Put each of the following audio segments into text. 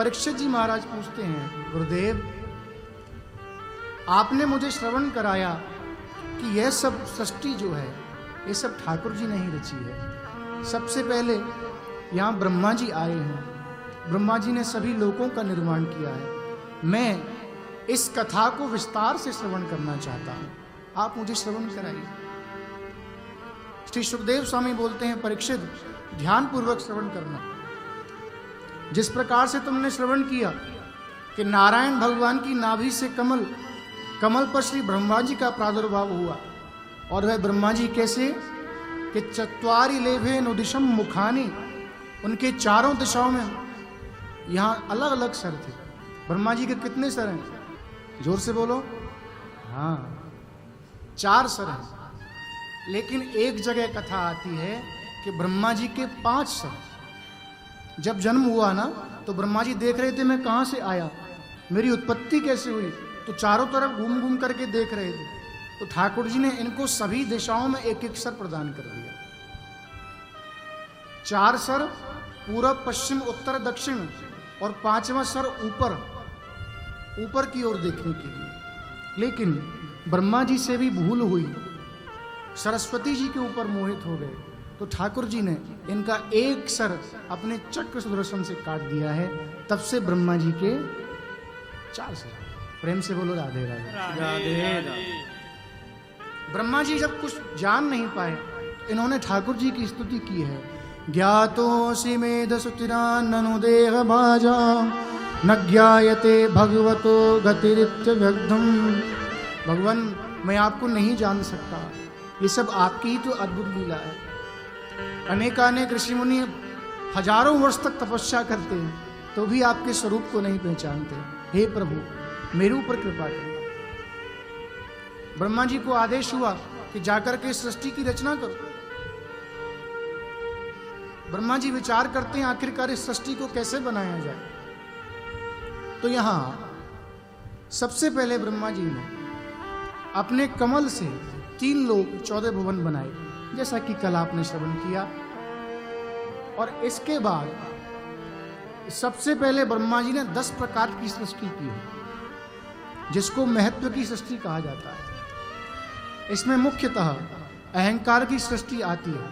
परीक्षित जी महाराज पूछते हैं, गुरुदेव आपने मुझे श्रवण कराया कि यह सब सृष्टि जो है ये सब ठाकुर जी ने ही रची है। सबसे पहले यहाँ ब्रह्मा जी आए हैं, ब्रह्मा जी ने सभी लोकों का निर्माण किया है। मैं इस कथा को विस्तार से श्रवण करना चाहता हूं, आप मुझे श्रवण कराइए। श्री सुखदेव स्वामी बोलते हैं, परीक्षित ध्यान पूर्वक श्रवण करना। जिस प्रकार से तुमने श्रवण किया कि नारायण भगवान की नाभि से कमल, कमल पर श्री ब्रह्मा जी का प्रादुर्भाव हुआ, और वह ब्रह्मा जी कैसे कि चत्वारि लेभे नुदिशम मुखानी, उनके चारों दिशाओं में यहाँ अलग अलग सर थे। ब्रह्मा जी के कितने सर हैं? जोर से बोलो। हाँ, 4 सर हैं। लेकिन एक जगह कथा आती है कि ब्रह्मा जी के 5 सर। जब जन्म हुआ ना तो ब्रह्मा जी देख रहे थे मैं कहाँ से आया, मेरी उत्पत्ति कैसे हुई, तो चारों तरफ घूम घूम करके देख रहे थे। तो ठाकुर जी ने इनको सभी दिशाओं में एक एक सर प्रदान कर दिया। 4 सर पूरब पश्चिम उत्तर दक्षिण, और 5वां सर ऊपर की ओर देखने के लिए। लेकिन ब्रह्मा जी से भी भूल हुई, सरस्वती जी के ऊपर मोहित हो गए, तो ठाकुर जी ने इनका एक सर अपने चक्र सुदर्शन से काट दिया है। तब से ब्रह्मा जी के 4 सर। प्रेम से बोलो राधे राधे राधे राधे। ब्रह्मा जी जब कुछ जान नहीं पाए, इन्होंने ठाकुर जी की स्तुति की है। ज्ञातोऽसि मेधसुचिराननु देह भाजा, न ज्ञायते भगवतो गतिरित्यव्यग्धम। भगवान मैं आपको नहीं जान सकता, ये सब आपकी ही तो अद्भुत लीला है। अनेकानेक ऋषि मुनि हजारों वर्ष तक तपस्या करते हैं तो भी आपके स्वरूप को नहीं पहचानते। हे प्रभु मेरे ऊपर कृपा करें। ब्रह्मा जी को आदेश हुआ कि जाकर के सृष्टि की रचना करो। ब्रह्मा जी विचार करते हैं आखिरकार इस सृष्टि को कैसे बनाया जाए। तो यहां सबसे पहले ब्रह्मा जी ने अपने कमल से 3 लोक 14 भुवन बनाए, जैसा कि कल आपने श्रवण किया। और इसके बाद सबसे पहले ब्रह्मा जी ने 10 प्रकार की सृष्टि की है, जिसको महत्व की सृष्टि कहा जाता है। इसमें मुख्यतः अहंकार की सृष्टि आती है,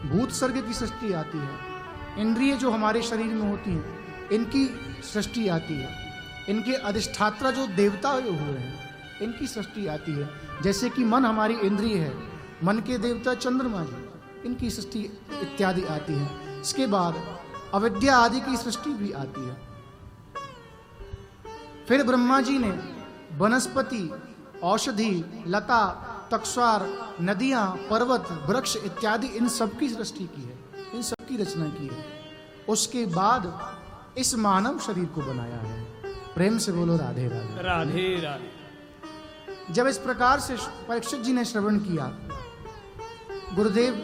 भूत सर्ग की सृष्टि आती है, इंद्रिय जो हमारे शरीर में होती हैं इनकी सृष्टि आती है, इनके अधिष्ठात्रा जो देवता जो हुए हैं इनकी सृष्टि आती है। जैसे कि मन हमारी इंद्रिय है, मन के देवता चंद्रमा जी, इनकी सृष्टि इत्यादि आती है। इसके बाद अविद्या आदि की सृष्टि भी आती है। फिर ब्रह्मा जी ने वनस्पति, औषधि, लता, तक्षार, नदियां, पर्वत, वृक्ष इत्यादि इन सब की सृष्टि की है, इन सब की रचना की है। उसके बाद इस मानव शरीर को बनाया है। प्रेम से बोलो राधे राधे राधे राधे। जब इस प्रकार से परीक्षित जी ने श्रवण किया, गुरुदेव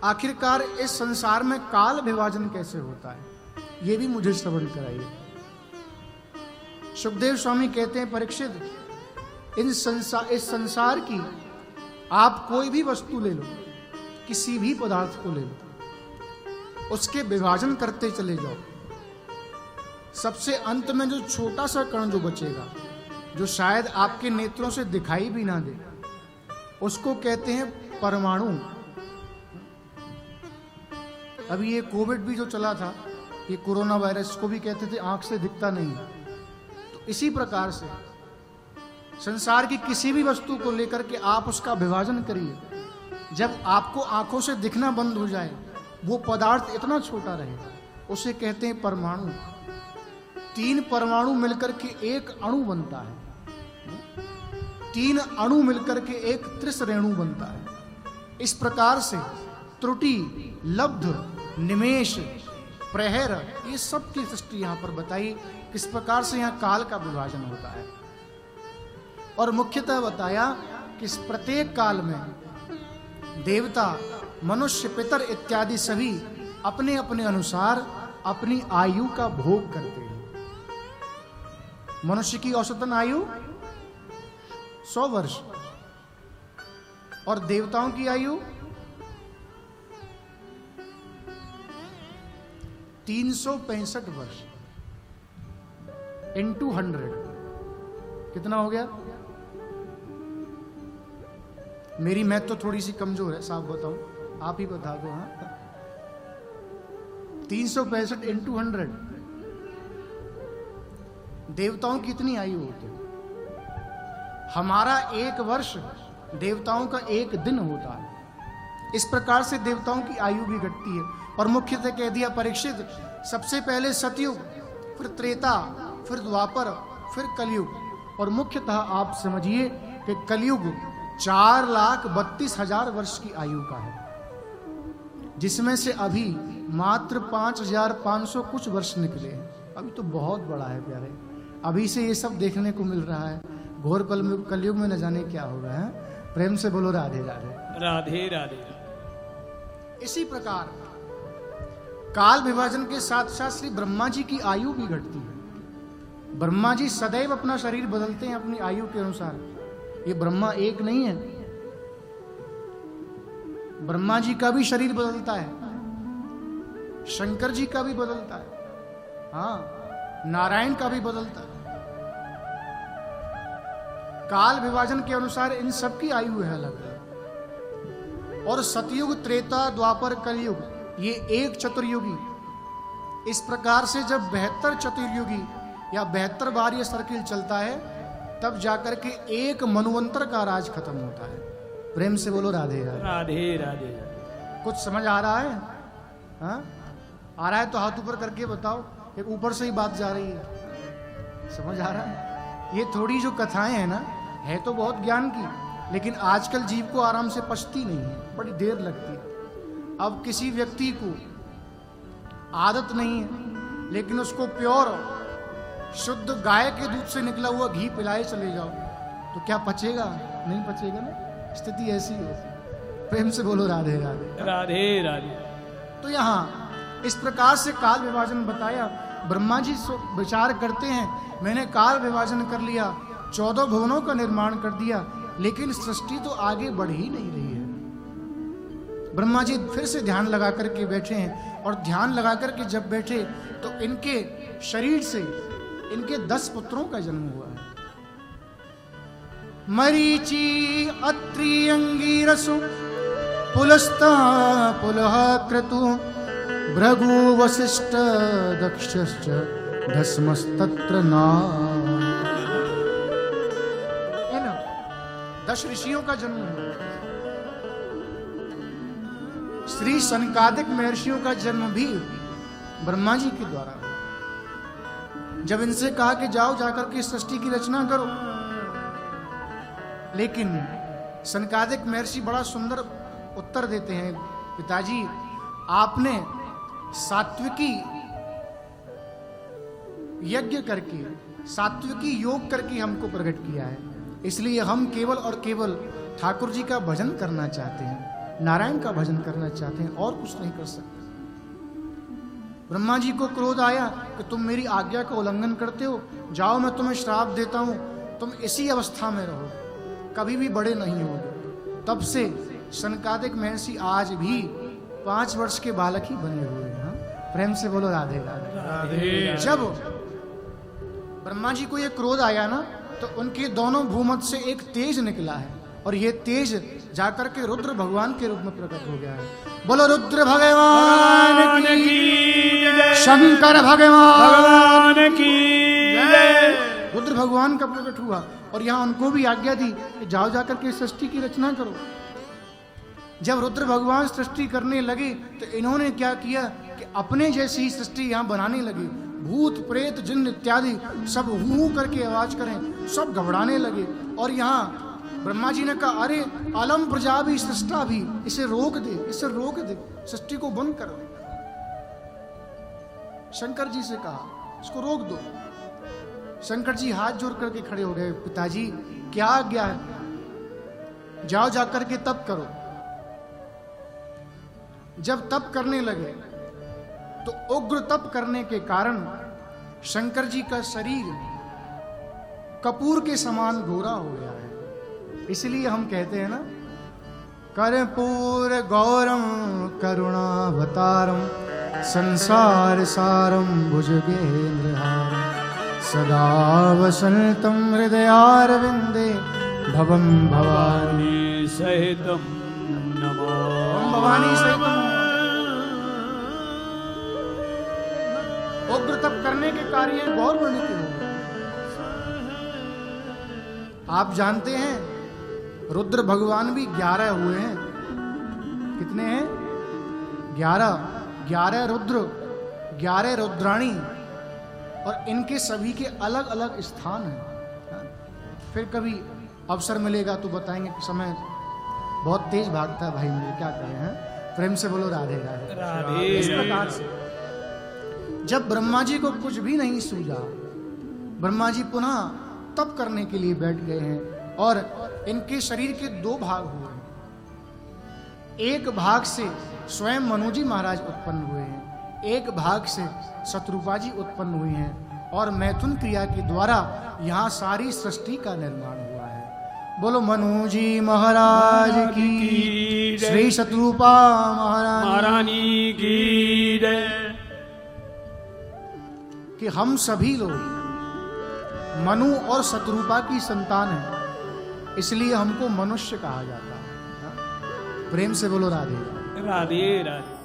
आखिरकार इस संसार में काल विभाजन कैसे होता है ये भी मुझे श्रवण कराइए। सुखदेव स्वामी कहते हैं, परीक्षित इस संसार की आप कोई भी वस्तु ले लो, किसी भी पदार्थ को ले लो, उसके विभाजन करते चले जाओ। सबसे अंत में जो छोटा सा कण जो बचेगा, जो शायद आपके नेत्रों से दिखाई भी ना दे, उसको कहते हैं परमाणु। अभी ये कोविड भी जो चला था, ये कोरोना वायरस को भी कहते थे आंख से दिखता नहीं। तो इसी प्रकार से संसार की किसी भी वस्तु को लेकर के आप उसका विभाजन करिए। जब आपको आंखों से दिखना बंद हो जाए, वो पदार्थ इतना छोटा रहेगा, उसे कहते हैं परमाणु। 3 परमाणु मिलकर के एक अणु बनता है, 3 अणु मिलकर के एक त्रिस रेणु बनता है। इस प्रकार से त्रुटि, लब्ध, निमेष, प्रहर, ये सब की सृष्टि यहाँ पर बताई, किस प्रकार से यहाँ काल का विभाजन होता है। और मुख्यतः बताया कि इस प्रत्येक काल में देवता, मनुष्य, पितर इत्यादि सभी अपने अपने अनुसार अपनी आयु का भोग करते हैं। मनुष्य की औसतन आयु 100 वर्ष और देवताओं की आयु 365 वर्ष। into 100 कितना हो गया? मेरी मैथ तो थोड़ी सी कमजोर है, साफ बताऊं, आप ही बता दो। हाँ, 365 into 100। देवताओं की इतनी आयु होती है। हमारा एक वर्ष देवताओं का एक दिन होता है। इस प्रकार से देवताओं की आयु भी घटती है। और मुख्यतः कह दिया परीक्षित, सबसे पहले सतयुग, फिर त्रेता, फिर द्वापर, फिर कलयुग। और मुख्यतः आप समझिए कि कलयुग 4,32,000 वर्ष की आयु का है, जिसमें से अभी मात्र 5,500 कुछ वर्ष निकले हैं। अभी तो बहुत बड़ा है प्यारे, अभी से ये सब देखने को मिल रहा है। घोर कलयुग में न जाने क्या होगा है। प्रेम से बोलो राधे राधे। राधे राधे। इसी प्रकार काल विभाजन के साथ साथ श्री ब्रह्मा जी की आयु भी घटती है। ब्रह्मा जी सदैव अपना शरीर बदलते हैं अपनी आयु के अनुसार। ये ब्रह्मा एक नहीं है, ब्रह्मा जी का भी शरीर बदलता है, शंकर जी का भी बदलता है, हाँ, नारायण का भी बदलता है। काल विभाजन के अनुसार इन सब की आयु है अलग अलग। और सतयुग, त्रेता, द्वापर, कलयुग, ये एक चतुर्युगी। इस प्रकार से जब 72 चतुर्युगी या 72 बार ये सर्किल चलता है, तब जाकर के एक मनुवंतर का राज खत्म होता है। प्रेम से बोलो राधे राधे। राधे राधे। कुछ समझ आ रहा है? हाँ, आ रहा है तो हाथ ऊपर करके बताओ। एक ऊपर से ही बात जा रही है, समझ आ रहा है? ये थोड़ी जो कथाएं हैं ना, है तो बहुत ज्ञान की, लेकिन आजकल जीव को आराम से पचती नहीं है, बड़ी देर लगती है। अब किसी व्यक्ति को आदत नहीं है, लेकिन उसको प्योर शुद्ध गाय के दूध से निकला हुआ घी पिलाए चले जाओ तो क्या पचेगा? नहीं पचेगा ना। स्थिति ऐसी है। प्रेम से बोलो राधे राधे। राधे राधे। तो यहाँ इस प्रकार से काल विभाजन बताया। ब्रह्मा जी विचार करते हैं, मैंने काल विभाजन कर लिया, 14 भुवनों का निर्माण कर दिया, लेकिन सृष्टि तो आगे बढ़ ही नहीं रही है। ब्रह्मा जी फिर से ध्यान लगा करके बैठे हैं, और ध्यान लगा करके जब बैठे तो इनके शरीर से इनके 10 पुत्रों का जन्म हुआ है। मरीचि, अत्रि, अंगिरसु, पुलस्ता, पुलह, क्रतु, भृगु, वसिष्ठ, दक्षश्च, दशमस्तत्र नाम। है ना, 10 ऋषियों का जन्म हुआ। श्री सनकादिक महर्षियों का जन्म भी ब्रह्मा जी के द्वारा। जब इनसे कहा कि जाओ जाकर के सृष्टि की रचना करो, लेकिन सनकादिक महर्षि बड़ा सुंदर उत्तर देते हैं, पिताजी आपने सात्विकी यज्ञ करके, सात्विकी योग करके हमको प्रकट किया है, इसलिए हम केवल और केवल ठाकुर जी का भजन करना चाहते हैं, नारायण का भजन करना चाहते हैं, और कुछ नहीं कर सकते। ब्रह्मा जी को क्रोध आया कि तुम मेरी आज्ञा का उल्लंघन करते हो, जाओ मैं तुम्हें श्राप देता हूं, तुम इसी अवस्था में रहो, कभी भी बड़े नहीं होगे। तब से सनकादिक महर्षि आज भी 5 वर्ष के बालक ही बने हुए हैं। प्रेम से बोलो राधे राधे। जब ब्रह्मा जी को ये क्रोध आया ना, तो उनके दोनों भूमध्य से एक तेज निकला है, और ये तेज जाकर के रुद्र भगवान के रूप में प्रकट हो गया है। बोलो रुद्र भगवान की, शंकर भगवान की। रुद्र भगवान का प्रकट हुआ, और यहाँ उनको भी आज्ञा दी कि जाओ जाकर के सृष्टि की रचना करो। जब रुद्र भगवान सृष्टि करने लगे तो इन्होंने क्या किया कि अपने जैसी ही सृष्टि यहाँ बनाने लगे। भूत, प्रेत, जिन्न इत्यादि सब हूं करके आवाज करें, सब घबराने लगे। और यहाँ ब्रह्मा जी ने कहा, अरे अलम प्रजा भी सृष्टा भी, इसे रोक दे, इसे रोक दे, सृष्टि को बंद करो। शंकर जी से कहा इसको रोक दो। शंकर जी हाथ जोड़ करके खड़े हो गए, पिताजी क्या आज्ञा है, जाओ जाकर के तप करो। जब तप करने लगे तो उग्र तप करने के कारण शंकर जी का शरीर कपूर के समान गोरा हो गया है। इसलिए हम कहते हैं ना, कर्पूर गौरम करुणावतारम संसार सारम भुजगेंद्रहारम सदा वसन्तं हृदयारविन्दे भवं भवानी सहितं नमो भवानी सहितं। उग्र तप करने के कार्य गौर वर्णित हुए। आप जानते हैं रुद्र भगवान भी 11 हुए हैं। कितने हैं? 11 रुद्र, 11 रुद्राणी, और इनके सभी के अलग अलग स्थान हैं। फिर कभी अवसर मिलेगा तो बताएंगे कि समय बहुत तेज भागता है भाई, मुझे क्या करें हैं। प्रेम से बोलो राधे राधे। राधे। इस प्रकार से जब ब्रह्मा जी को कुछ भी नहीं सूझा, ब्रह्मा जी पुनः तप करने के लिए बैठ गए हैं और इनके शरीर के 2 भाग हुए हैं। एक भाग से स्वयं मनु जी महाराज उत्पन्न हुए हैं, एक भाग से शत्रुपा जी उत्पन्न हुए हैं, और मैथुन क्रिया के द्वारा यहाँ सारी सृष्टि का निर्माण हुआ है। बोलो मनु जी महाराज की, श्री शत्रुपा महारानी की जय। कि हम सभी लोग मनु और शत्रुपा की संतान हैं, इसलिए हमको मनुष्य कहा जाता है। प्रेम से बोलो राधे राधे राधे।